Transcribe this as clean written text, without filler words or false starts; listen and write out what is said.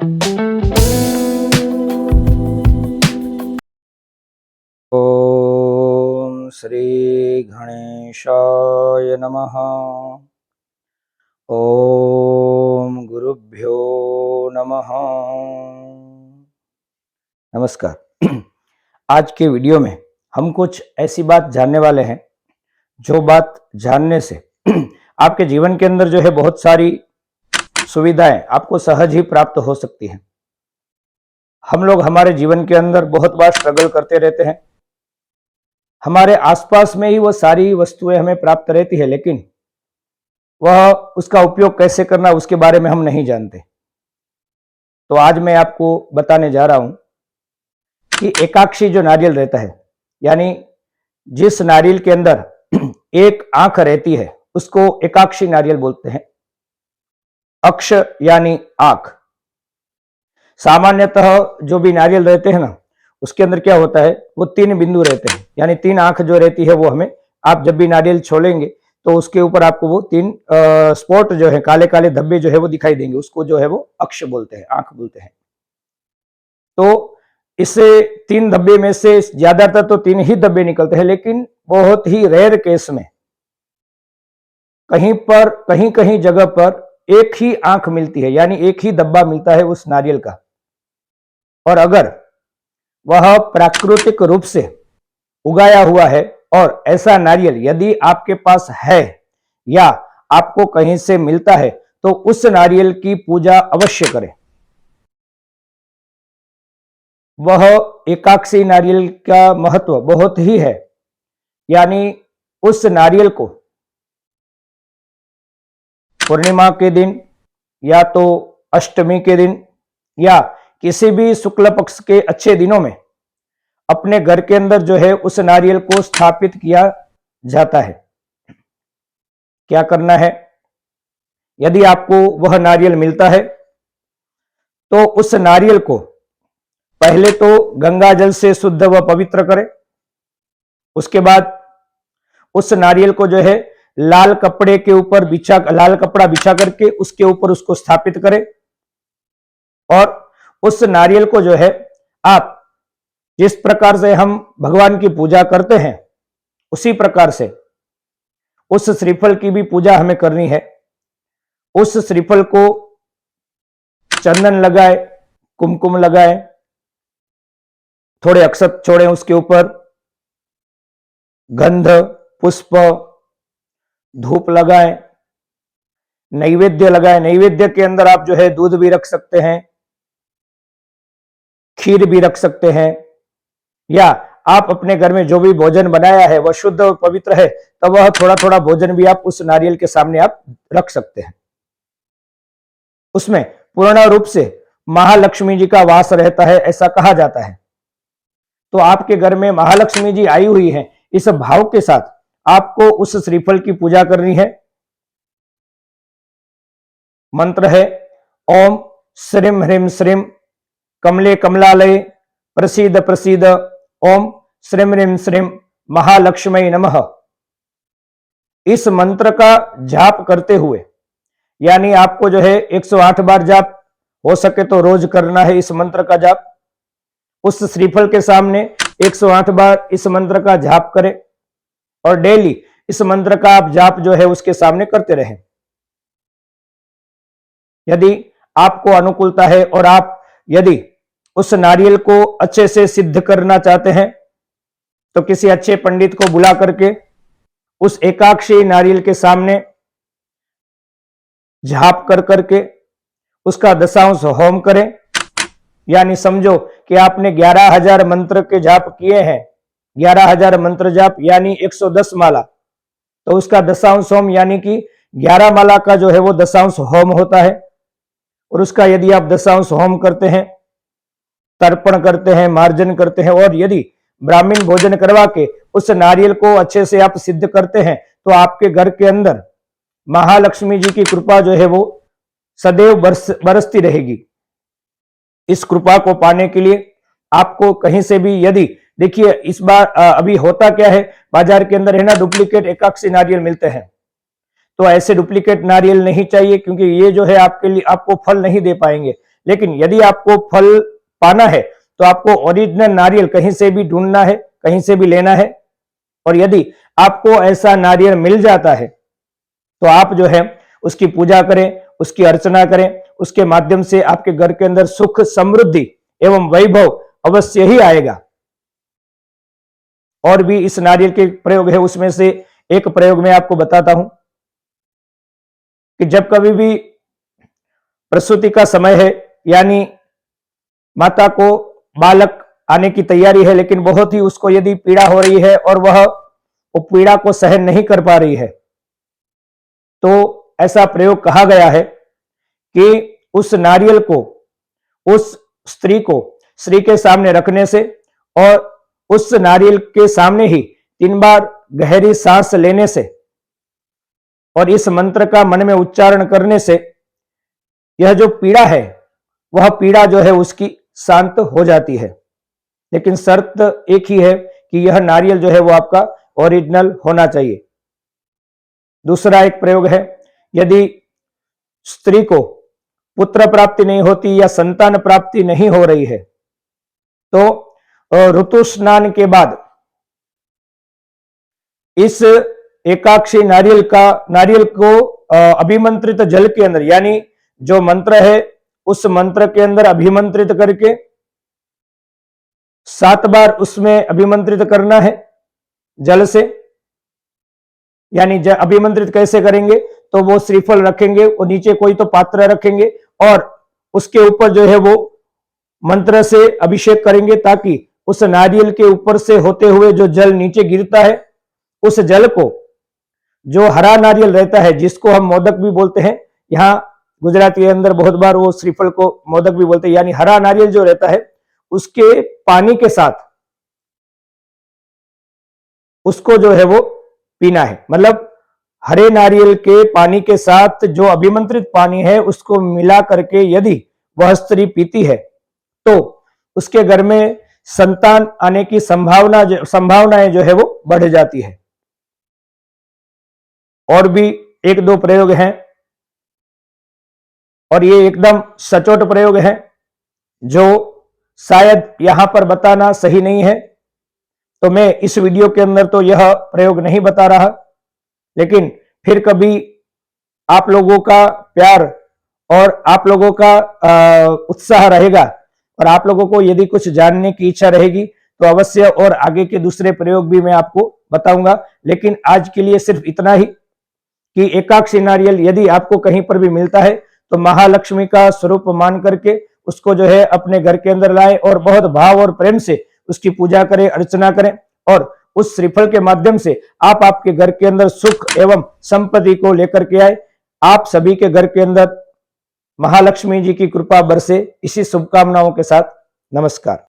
ओम श्री गणेशाय नमः। ओम गुरुभ्यो नमः। नमस्कार। आज के वीडियो में हम कुछ ऐसी बात जानने वाले हैं जो बात जानने से आपके जीवन के अंदर जो है बहुत सारी सुविधाएं आपको सहज ही प्राप्त हो सकती हैं। हम लोग हमारे जीवन के अंदर बहुत बार स्ट्रगल करते रहते हैं। हमारे आसपास में ही वो सारी वस्तुएं हमें प्राप्त रहती है, लेकिन वह उसका उपयोग कैसे करना उसके बारे में हम नहीं जानते। तो आज मैं आपको बताने जा रहा हूं कि एकाक्षी जो नारियल रहता है, यानी जिस नारियल के अंदर एक आंख रहती है उसको एकाक्षी नारियल बोलते हैं। अक्ष यानी आंख। सामान्यतः जो भी नारियल रहते हैं ना, उसके अंदर क्या होता है, वो 3 बिंदु रहते हैं, यानी 3 आंख जो रहती है वो हमें, आप जब भी नारियल छोड़ेंगे तो उसके ऊपर आपको वो 3 स्पॉट जो है, काले काले धब्बे जो है वो दिखाई देंगे। उसको जो है वो अक्ष बोलते हैं, आंख बोलते हैं। तो इससे 3 धब्बे में से ज्यादातर तो 3 ही धब्बे निकलते हैं, लेकिन बहुत ही रेयर केस में कहीं कहीं जगह पर एक ही आंख मिलती है, यानी एक ही धब्बा मिलता है उस नारियल का। और अगर वह प्राकृतिक रूप से उगाया हुआ है और ऐसा नारियल यदि आपके पास है या आपको कहीं से मिलता है, तो उस नारियल की पूजा अवश्य करें। वह एकाक्षी नारियल का महत्व बहुत ही है, यानी उस नारियल को पूर्णिमा के दिन या तो अष्टमी के दिन या किसी भी शुक्ल पक्ष के अच्छे दिनों में अपने घर के अंदर जो है उस नारियल को स्थापित किया जाता है। क्या करना है, यदि आपको वह नारियल मिलता है तो उस नारियल को पहले तो गंगा जल से शुद्ध व पवित्र करें। उसके बाद उस नारियल को जो है लाल कपड़े के ऊपर लाल कपड़ा बिछा करके उसके ऊपर उसको स्थापित करें। और उस नारियल को जो है आप जिस प्रकार से हम भगवान की पूजा करते हैं उसी प्रकार से उस श्रीफल की भी पूजा हमें करनी है। उस श्रीफल को चंदन लगाए, कुमकुम लगाए, थोड़े अक्षत छोड़े, उसके ऊपर गंध, पुष्प, धूप लगाए, नैवेद्य लगाए। नैवेद्य के अंदर आप जो है दूध भी रख सकते हैं, खीर भी रख सकते हैं, या आप अपने घर में जो भी भोजन बनाया है वह शुद्ध और पवित्र है तो वह थोड़ा थोड़ा भोजन भी आप उस नारियल के सामने आप रख सकते हैं। उसमें पूर्ण रूप से महालक्ष्मी जी का वास रहता है, ऐसा कहा जाता है। तो आपके घर में महालक्ष्मी जी आई हुई है, इस भाव के साथ आपको उस श्रीफल की पूजा करनी है। मंत्र है ओम श्रीम ह्रीम श्रीम कमले कमलालय प्रसीद प्रसीद ओम श्रीम ह्रीम श्रीम महालक्ष्मी नमः। इस मंत्र का जाप करते हुए, यानी आपको जो है 108 बार जाप हो सके तो रोज करना है इस मंत्र का जाप। उस श्रीफल के सामने 108 बार इस मंत्र का जाप करें और डेली इस मंत्र का आप जाप जो है उसके सामने करते रहें। यदि आपको अनुकूलता है और आप यदि उस नारियल को अच्छे से सिद्ध करना चाहते हैं तो किसी अच्छे पंडित को बुला करके उस एकाक्षी नारियल के सामने जाप कर करके उसका दशांश होम करें। यानी समझो कि आपने 11,000 मंत्र के जाप किए हैं, 11,000 मंत्र जाप यानी 110 माला, तो उसका दशांश होम यानी कि 11 माला का जो है वो दशांश होम होता है। और उसका यदि आप दशांश होम करते हैं, तर्पण करते हैं, मार्जन करते हैं और यदि ब्राह्मण भोजन करवा के उस नारियल को अच्छे से आप सिद्ध करते हैं तो आपके घर के अंदर महालक्ष्मी जी की कृपा जो है वो सदैव बरसती रहेगी। इस कृपा को पाने के लिए आपको कहीं से भी, यदि देखिए इस बार अभी होता क्या है, बाजार के अंदर है ना डुप्लीकेट एकाक्षी नारियल मिलते हैं, तो ऐसे डुप्लीकेट नारियल नहीं चाहिए, क्योंकि ये जो है आपके लिए आपको फल नहीं दे पाएंगे। लेकिन यदि आपको फल पाना है तो आपको ओरिजिनल नारियल कहीं से भी ढूंढना है, कहीं से भी लेना है। और यदि आपको ऐसा नारियल मिल जाता है तो आप जो है उसकी पूजा करें, उसकी अर्चना करें, उसके माध्यम से आपके घर के अंदर सुख, समृद्धि एवं वैभव अवश्य ही आएगा। और भी इस नारियल के प्रयोग है, उसमें से एक प्रयोग मैं आपको बताता हूं कि जब कभी भी प्रसूति का समय है, यानी माता को बालक आने की तैयारी है, लेकिन बहुत ही उसको यदि पीड़ा हो रही है और वह पीड़ा को सहन नहीं कर पा रही है, तो ऐसा प्रयोग कहा गया है कि उस नारियल को उस स्त्री को श्री के सामने रखने से और उस नारियल के सामने ही 3 बार गहरी सांस लेने से और इस मंत्र का मन में उच्चारण करने से यह जो पीड़ा है वह पीड़ा जो है उसकी शांत हो जाती है। लेकिन शर्त एक ही है कि यह नारियल जो है वो आपका ओरिजिनल होना चाहिए। दूसरा एक प्रयोग है, यदि स्त्री को पुत्र प्राप्ति नहीं होती या संतान प्राप्ति नहीं हो रही है तो ऋतु स्नान के बाद इस एकाक्षी नारियल को अभिमंत्रित जल के अंदर, यानी जो मंत्र है उस मंत्र के अंदर अभिमंत्रित करके 7 बार उसमें अभिमंत्रित करना है जल से। यानी अभिमंत्रित कैसे करेंगे, तो वो श्रीफल रखेंगे और नीचे कोई तो पात्र रखेंगे और उसके ऊपर जो है वो मंत्र से अभिषेक करेंगे, ताकि उस नारियल के ऊपर से होते हुए जो जल नीचे गिरता है उस जल को, जो हरा नारियल रहता है जिसको हम मोदक भी बोलते हैं, यहाँ गुजराती के अंदर बहुत बार वो श्रीफल को मोदक भी बोलते हैं, यानी हरा नारियल जो रहता है उसके पानी के साथ उसको जो है वो पीना है। मतलब हरे नारियल के पानी के साथ जो अभिमंत्रित पानी है उसको मिला करके यदि वह स्त्री पीती है तो उसके घर में संतान आने की संभावनाएं जो है वो बढ़ जाती है। और भी 1-2 प्रयोग हैं और ये एकदम सचोट प्रयोग है जो शायद यहां पर बताना सही नहीं है, तो मैं इस वीडियो के अंदर तो यह प्रयोग नहीं बता रहा, लेकिन फिर कभी आप लोगों का प्यार और आप लोगों का उत्साह रहेगा और आप लोगों को यदि कुछ जानने की इच्छा रहेगी तो अवश्य और आगे के दूसरे प्रयोग भी मैं आपको बताऊंगा। लेकिन आज के लिए सिर्फ इतना ही कि एकाक्षी नारियल यदि आपको कहीं पर भी मिलता है तो महालक्ष्मी का स्वरूप मान करके उसको जो है अपने घर के अंदर लाएं और बहुत भाव और प्रेम से उसकी पूजा करें, अर्चना करें और उस श्रीफल के माध्यम से आप आपके घर के अंदर सुख एवं संपत्ति को लेकर के आए। आप सभी के घर के अंदर महालक्ष्मी जी की कृपा बरसे, इसी शुभकामनाओं के साथ नमस्कार।